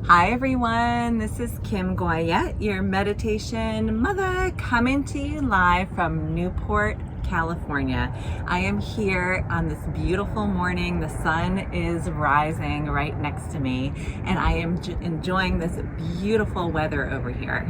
Hi everyone, this is Kim Goyette, your meditation mother, coming to you live from Newport, California. I am here on this beautiful morning. The sun is rising right next to me, and I am enjoying this beautiful weather over here.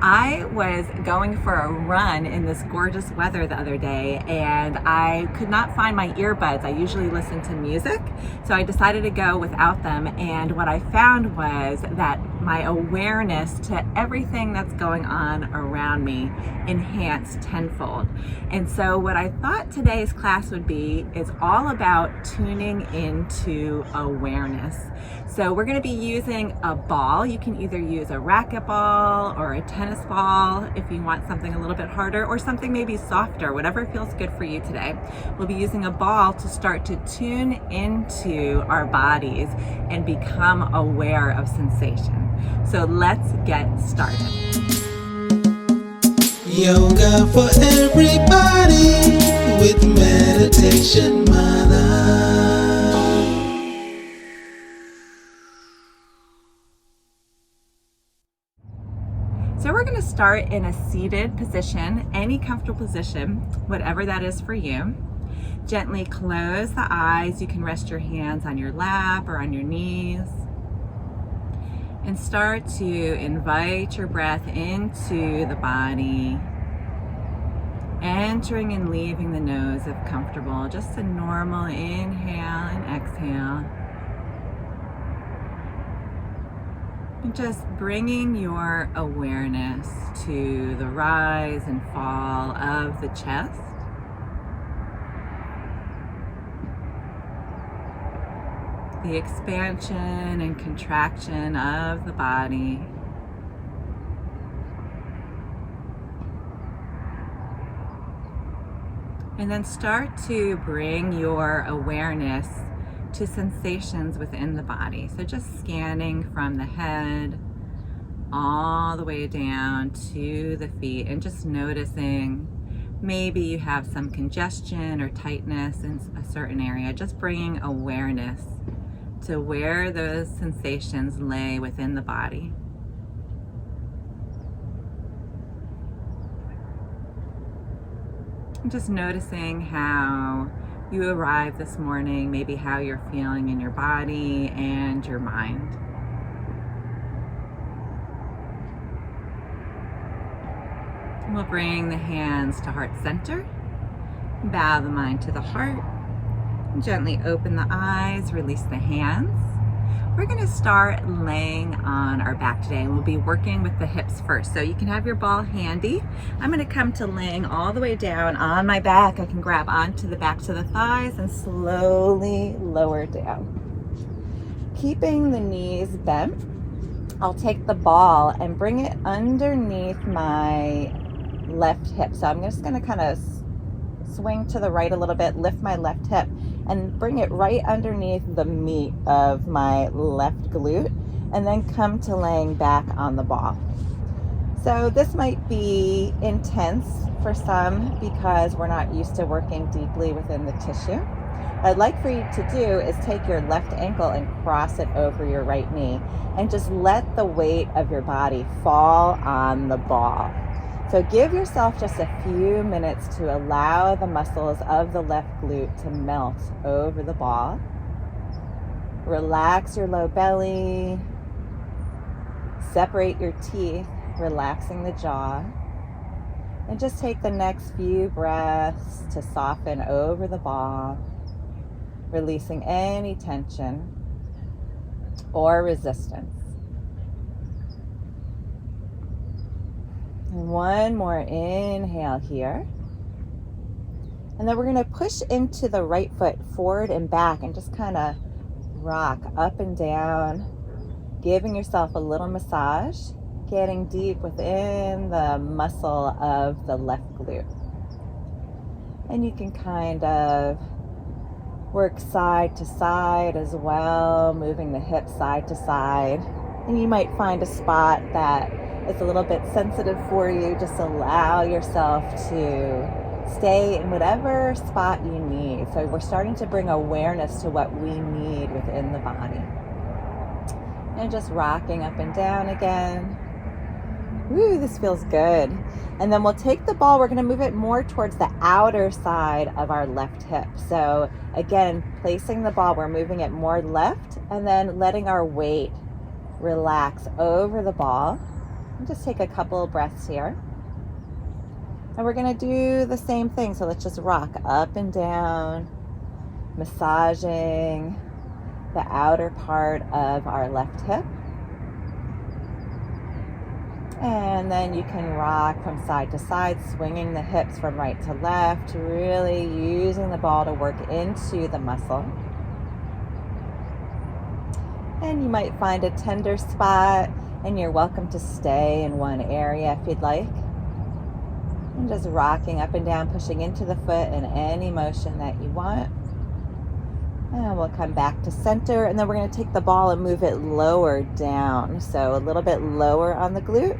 I was going for a run in this gorgeous weather the other day, and I could not find my earbuds. I usually listen to music, so I decided to go without them, and what I found was that my awareness to everything that's going on around me enhanced tenfold. And so what I thought today's class would be is all about tuning into awareness. So we're going to be using a ball. You can either use a racket ball or a tennis ball if you want something a little bit harder, or something maybe softer, whatever feels good for you today. We'll be using a ball to start to tune into our bodies and become aware of sensation. So let's get started. Yoga for everybody with Meditation Mutha. So we're going to start in a seated position, any comfortable position, whatever that is for you. Gently close the eyes. You can rest your hands on your lap or on your knees. And start to invite your breath into the body, entering and leaving the nose if comfortable. Just a normal inhale and exhale. And just bringing your awareness to the rise and fall of the chest. The expansion and contraction of the body. And then start to bring your awareness to sensations within the body. So just scanning from the head all the way down to the feet, and just noticing maybe you have some congestion or tightness in a certain area. Just bringing awareness to where those sensations lay within the body. And just noticing how you arrived this morning, maybe how you're feeling in your body and your mind. And we'll bring the hands to heart center, bow the mind to the heart. Gently open the eyes, release the hands. We're going to start laying on our back today, and we'll be working with the hips first. So you can have your ball handy. I'm going to come to laying all the way down on my back. I can grab onto the backs of the thighs and slowly lower down. Keeping the knees bent, I'll take the ball and bring it underneath my left hip. So I'm just going to kind of swing to the right a little bit, lift my left hip, and bring it right underneath the meat of my left glute, and then come to laying back on the ball. So this might be intense for some because we're not used to working deeply within the tissue. What I'd like for you to do is take your left ankle and cross it over your right knee, and just let the weight of your body fall on the ball. So give yourself just a few minutes to allow the muscles of the left glute to melt over the ball. Relax your low belly. Separate your teeth, relaxing the jaw. And just take the next few breaths to soften over the ball, releasing any tension or resistance. And one more inhale here. And then we're going to push into the right foot forward and back, and just kind of rock up and down, giving yourself a little massage, getting deep within the muscle of the left glute. And you can kind of work side to side as well, moving the hips side to side. And you might find a spot that it's a little bit sensitive for you. Just allow yourself to stay in whatever spot you need. So we're starting to bring awareness to what we need within the body. And just rocking up and down again. Woo, this feels good. And then we'll take the ball, we're gonna move it more towards the outer side of our left hip. So again, placing the ball, we're moving it more left and then letting our weight relax over the ball. And just take a couple of breaths here. And we're gonna do the same thing. So let's just rock up and down, massaging the outer part of our left hip. And then you can rock from side to side, swinging the hips from right to left, really using the ball to work into the muscle. And you might find a tender spot, and you're welcome to stay in one area if you'd like. And just rocking up and down, pushing into the foot in any motion that you want. And we'll come back to center, and then we're going to take the ball and move it lower down. So a little bit lower on the glute,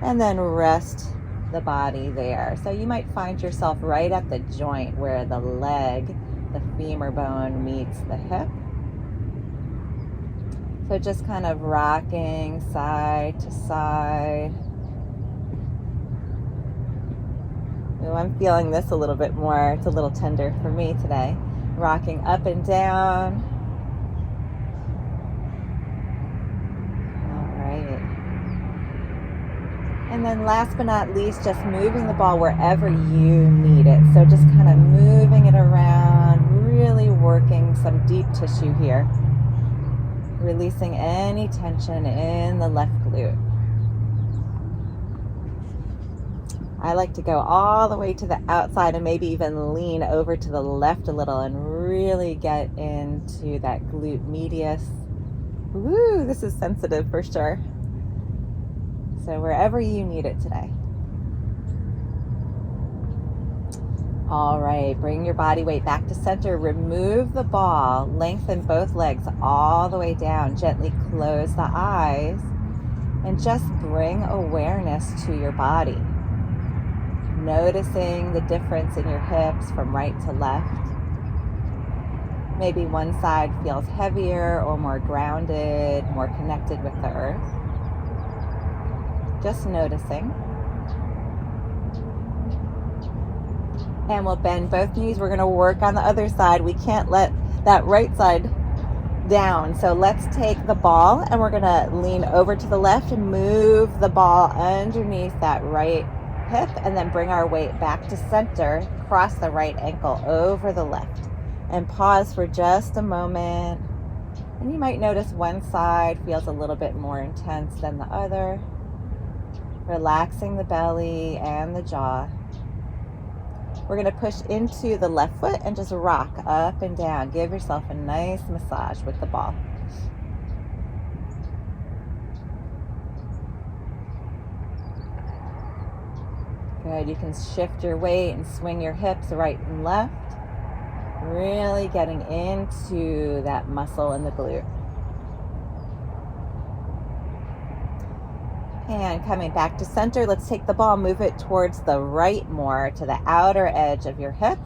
and then rest the body there. So you might find yourself right at the joint where the leg, the femur bone meets the hip. So just kind of rocking side to side. Ooh, I'm feeling this a little bit more. It's a little tender for me today. Rocking up and down. All right. And then last but not least, just moving the ball wherever you need it. So just kind of moving it around, really working some deep tissue here. Releasing any tension in the left glute. I like to go all the way to the outside and maybe even lean over to the left a little and really get into that glute medius. Woo, this is sensitive for sure. So wherever you need it today. All right, bring your body weight back to center. Remove the ball, lengthen both legs all the way down. Gently close the eyes and just bring awareness to your body. Noticing the difference in your hips from right to left. Maybe one side feels heavier or more grounded, more connected with the earth. Just noticing. And we'll bend both knees. We're going to work on the other side. We can't let that right side down. So let's take the ball and we're going to lean over to the left and move the ball underneath that right hip, and then bring our weight back to center, cross the right ankle over the left, and pause for just a moment. And you might notice one side feels a little bit more intense than the other. Relaxing the belly and the jaw. We're going to push into the left foot and just rock up and down. Give yourself a nice massage with the ball. Good. You can shift your weight and swing your hips right and left. Really getting into that muscle in the glute. And coming back to center, let's take the ball, move it towards the right more, to the outer edge of your hip,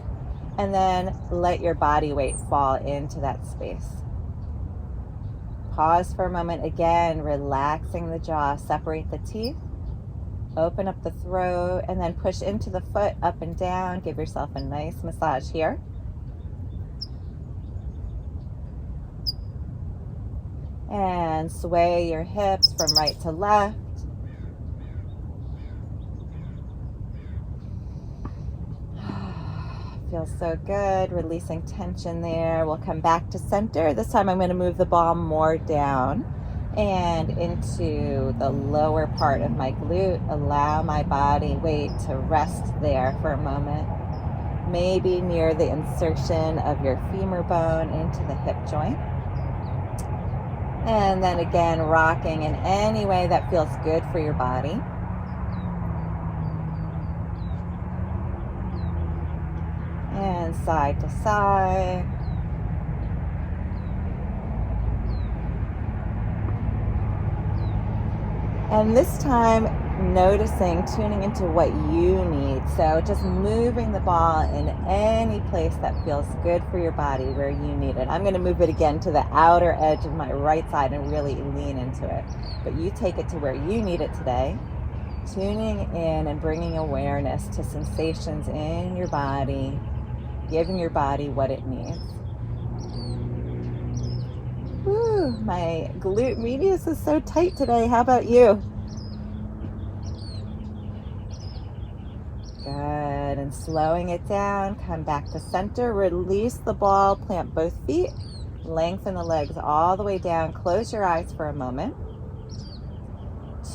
and then let your body weight fall into that space. Pause for a moment again, relaxing the jaw, separate the teeth. Open up the throat and then push into the foot, up and down. Give yourself a nice massage here. And sway your hips from right to left. Feels so good. Releasing tension there. We'll come back to center. This time I'm going to move the ball more down and into the lower part of my glute. Allow my body weight to rest there for a moment. Maybe near the insertion of your femur bone into the hip joint. And then again, rocking in any way that feels good for your body. And side to side. And this time, noticing, tuning into what you need. So just moving the ball in any place that feels good for your body, where you need it. I'm going to move it again to the outer edge of my right side and really lean into it. But you take it to where you need it today. Tuning in and bringing awareness to sensations in your body, giving your body what it needs. Whew, my glute medius is so tight today. How about you? Good, and slowing it down, come back to center, release the ball, plant both feet, lengthen the legs all the way down, close your eyes for a moment.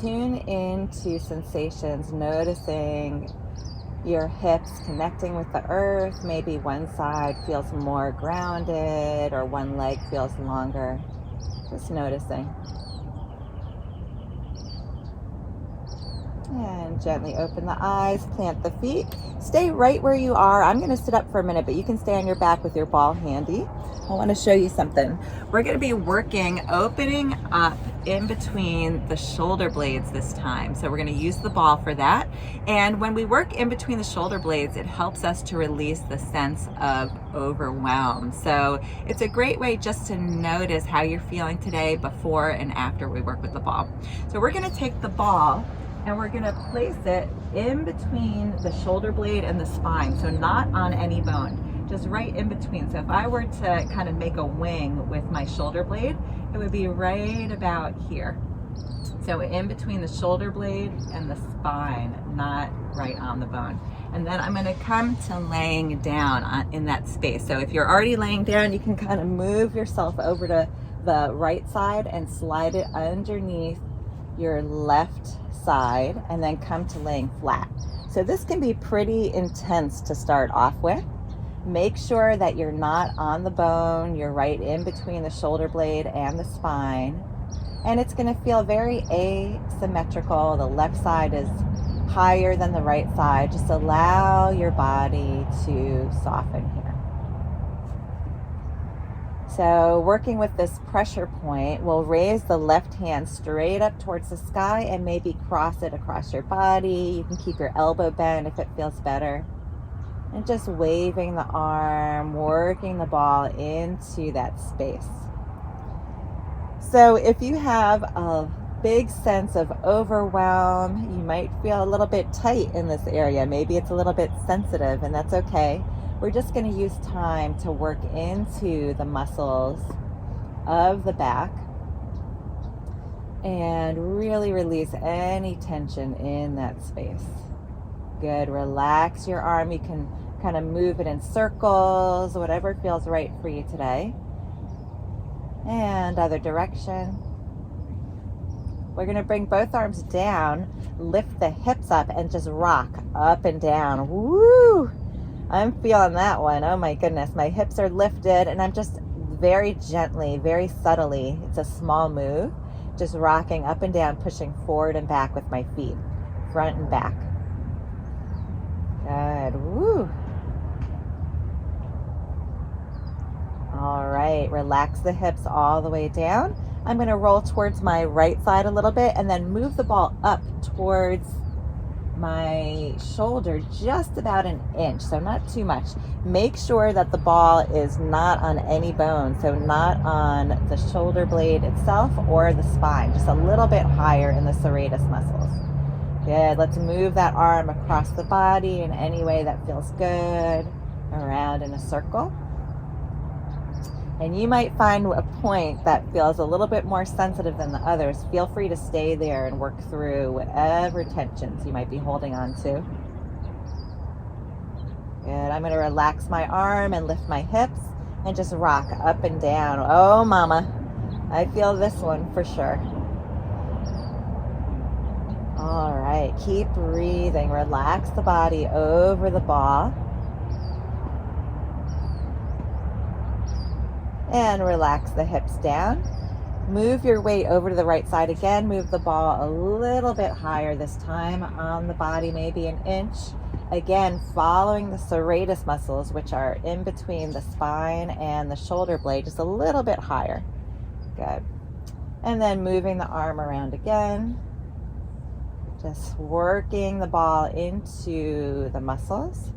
Tune into sensations, noticing your hips connecting with the earth. Maybe one side feels more grounded or one leg feels longer. Just noticing. And gently open the eyes, plant the feet. Stay right where you are. I'm going to sit up for a minute, but you can stay on your back with your ball handy. I want to show you something. We're going to be working opening up in between the shoulder blades this time. So we're going to use the ball for that. And when we work in between the shoulder blades, it helps us to release the sense of overwhelm. So it's a great way just to notice how you're feeling today before and after we work with the ball. So we're going to take the ball and we're going to place it in between the shoulder blade and the spine. So not on any bone, just right in between. So if I were to kind of make a wing with my shoulder blade, it would be right about here. So in between the shoulder blade and the spine, not right on the bone. And then I'm going to come to laying down in that space. So if you're already laying down, you can kind of move yourself over to the right side and slide it underneath your left side and then come to laying flat. So this can be pretty intense to start off with. Make sure that you're not on the bone, you're right in between the shoulder blade and the spine. And it's going to feel very asymmetrical. The left side is higher than the right side. Just allow your body to soften here. So working with this pressure point, we'll raise the left hand straight up towards the sky and maybe cross it across your body. You can keep your elbow bent if it feels better. And just waving the arm, working the ball into that space. So if you have a big sense of overwhelm, you might feel a little bit tight in this area. Maybe it's a little bit sensitive, and that's okay. We're just going to use time to work into the muscles of the back and really release any tension in that space. Good. Relax your arm. You can kind of move it in circles, whatever feels right for you today. And other direction. We're going to bring both arms down, lift the hips up, and just rock up and down. Woo! I'm feeling that one. Oh my goodness. My hips are lifted and I'm just very gently, very subtly, it's a small move, just rocking up and down, pushing forward and back with my feet, front and back. Good. Woo. All right. Relax the hips all the way down. I'm going to roll towards my right side a little bit and then move the ball up towards my shoulder just about an inch, so not too much. Make sure that the ball is not on any bone, so not on the shoulder blade itself or the spine, just a little bit higher in the serratus muscles. Good. Let's move that arm across the body in any way that feels good, around in a circle. And you might find a point that feels a little bit more sensitive than the others. Feel free to stay there and work through whatever tensions you might be holding on to. Good. I'm going to relax my arm and lift my hips and just rock up and down. Oh, mama. I feel this one for sure. All right. Keep breathing. Relax the body over the ball. And relax the hips down. Move your weight over to the right side again. Move the ball a little bit higher this time on the body, maybe an inch. Again, following the serratus muscles, which are in between the spine and the shoulder blade, just a little bit higher. Good. And then moving the arm around again. Just working the ball into the muscles.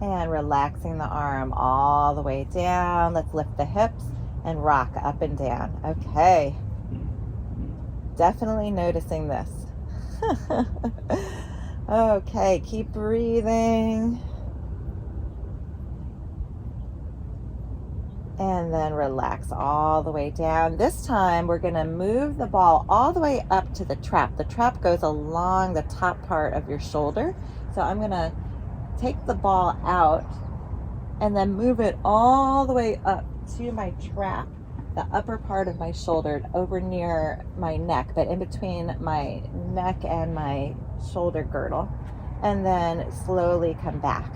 And relaxing the arm all the way down. Let's lift the hips and rock up and down. Okay. Definitely noticing this. Okay, keep breathing. And then relax all the way down. This time we're going to move the ball all the way up to the trap. The trap goes along the top part of your shoulder. So I'm going to take the ball out and then move it all the way up to my trap, the upper part of my shoulder, over near my neck, but in between my neck and my shoulder girdle, and then slowly come back.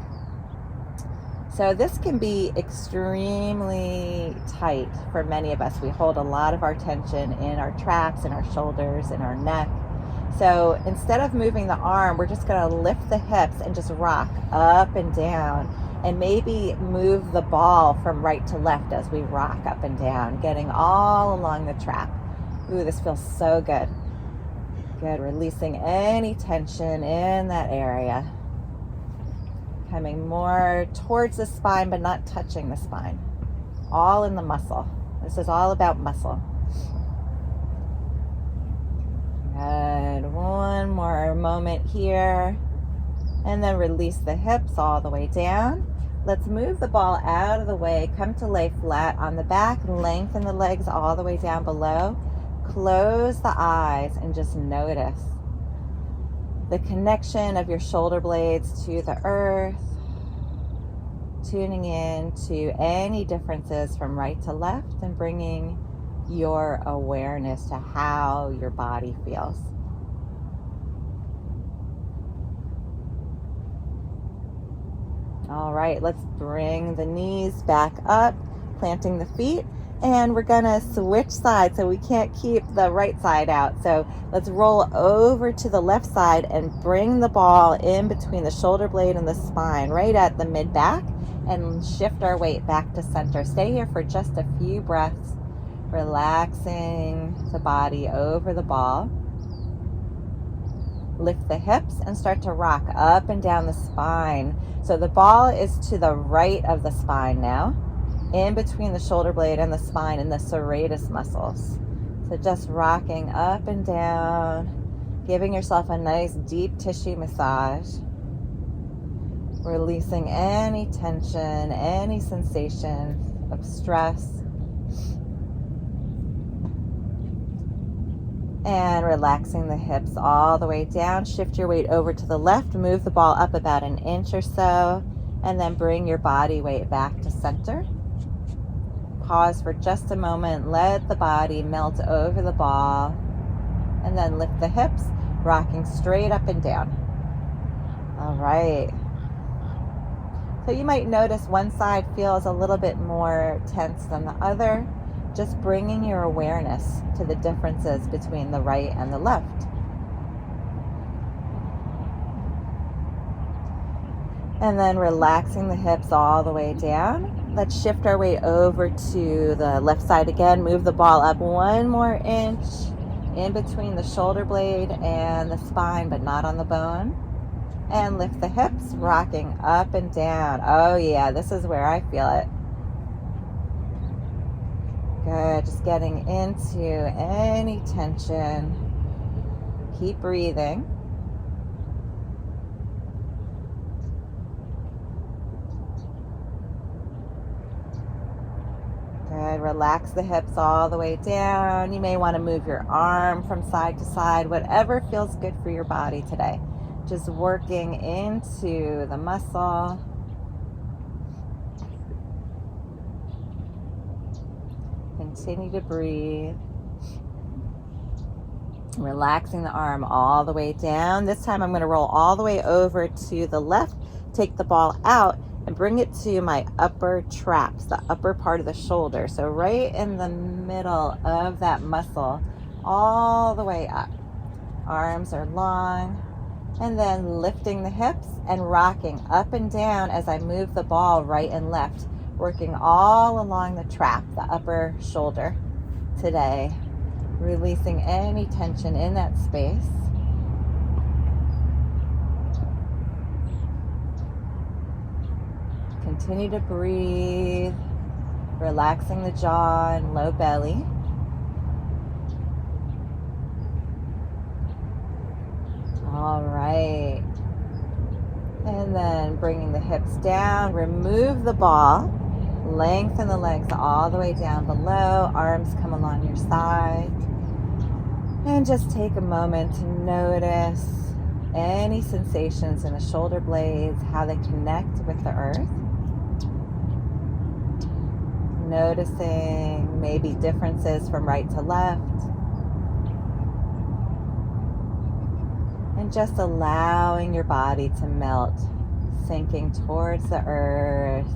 So this can be extremely tight for many of us. We hold a lot of our tension in our traps, in our shoulders, in our neck. So instead of moving the arm, we're just going to lift the hips and just rock up and down, and maybe move the ball from right to left as we rock up and down, getting all along the trap. Ooh, this feels so good. Good, releasing any tension in that area. Coming more towards the spine, but not touching the spine. All in the muscle. This is all about muscle. Good. One more moment here. And then release the hips all the way down. Let's move the ball out of the way. Come to lay flat on the back. Lengthen the legs all the way down below. Close the eyes and just notice the connection of your shoulder blades to the earth, tuning in to any differences from right to left and bringing your awareness to how your body feels. All right, let's bring the knees back up, planting the feet. And we're gonna switch sides, so we can't keep the right side out. So let's roll over to the left side and bring the ball in between the shoulder blade and the spine, right at the mid back, and shift our weight back to center. Stay here for just a few breaths, relaxing the body over the ball. Lift the hips and start to rock up and down the spine. So the ball is to the right of the spine now, in between the shoulder blade and the spine and the serratus muscles. So just rocking up and down, giving yourself a nice deep tissue massage, releasing any tension, any sensation of stress, and relaxing the hips all the way down. Shift your weight over to the left, move the ball up about an inch or so, and then bring your body weight back to center. Pause for just a moment, let the body melt over the ball, and then lift the hips, rocking straight up and down. All right. So you might notice one side feels a little bit more tense than the other. Just bringing your awareness to the differences between the right and the left. And then relaxing the hips all the way down. Let's shift our weight over to the left side again. Move the ball up one more inch in between the shoulder blade and the spine, but not on the bone. And lift the hips, rocking up and down. Oh yeah, this is where I feel it. Good, just getting into any tension. Keep breathing. Good, relax the hips all the way down. You may want to move your arm from side to side, whatever feels good for your body today. Just working into the muscle. Continue to breathe. Relaxing the arm all the way down. This time I'm going to roll all the way over to the left, take the ball out, and bring it to my upper traps, the upper part of the shoulder. So right in the middle of that muscle, all the way up. Arms are long. And then lifting the hips and rocking up and down as I move the ball right and left, working all along the trap, the upper shoulder. today, releasing any tension in that space. Continue to breathe, relaxing the jaw and low belly. All right. And then bringing the hips down, remove the ball, lengthen the legs all the way down below, arms come along your side. And just take a moment to notice any sensations in the shoulder blades, how they connect with the earth. Noticing maybe differences from right to left. And just allowing your body to melt, sinking towards the earth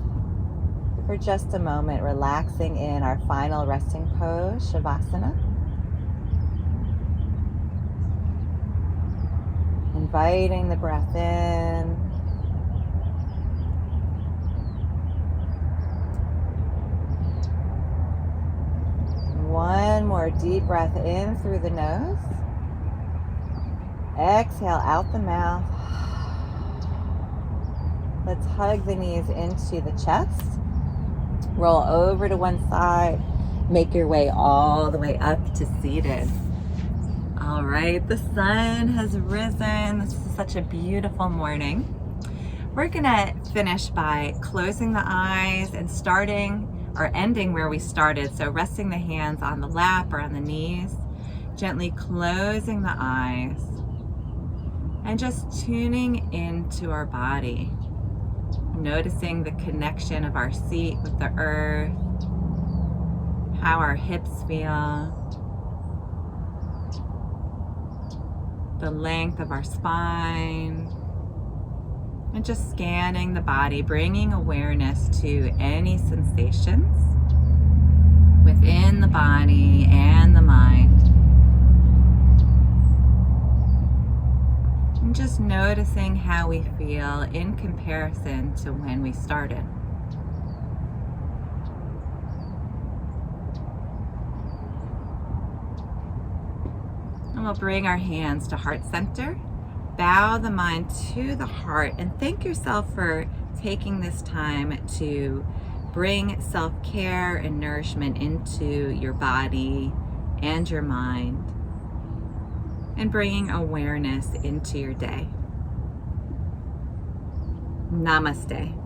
for just a moment, relaxing in our final resting pose, Shavasana. Inviting the breath in. One more deep breath in through the nose. Exhale out the mouth. Let's hug the knees into the chest. Roll over to one side. Make your way all the way up to seated. All right, the sun has risen. This is such a beautiful morning. We're gonna finish by closing the eyes and starting or ending where we started. So resting the hands on the lap or on the knees, gently closing the eyes and just tuning into our body, noticing the connection of our seat with the earth, how our hips feel, the length of our spine, and just scanning the body, bringing awareness to any sensations within the body and the mind. And just noticing how we feel in comparison to when we started. And we'll bring our hands to heart center. Bow the mind to the heart and thank yourself for taking this time to bring self-care and nourishment into your body and your mind, and bringing awareness into your day. Namaste.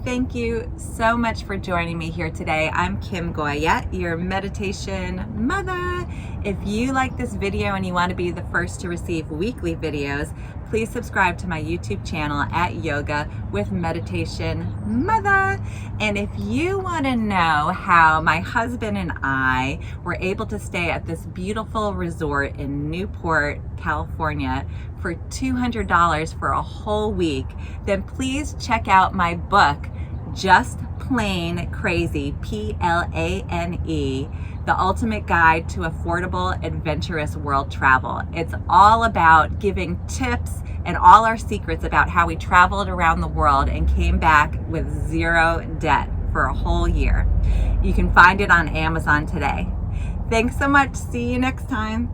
Thank you so much for joining me here today. I'm Kim Goyette, your meditation mother. If you like this video and you want to be the first to receive weekly videos, please subscribe to my YouTube channel at Yoga with Meditation Mutha. And if you want to know how my husband and I were able to stay at this beautiful resort in Newport, California for $200 for a whole week, then please check out my book, Just Plain Crazy, Plane, The Ultimate Guide to Affordable Adventurous World Travel. It's all about giving tips and all our secrets about how we traveled around the world and came back with zero debt for a whole year. You can find it on Amazon today. Thanks so much. See you next time.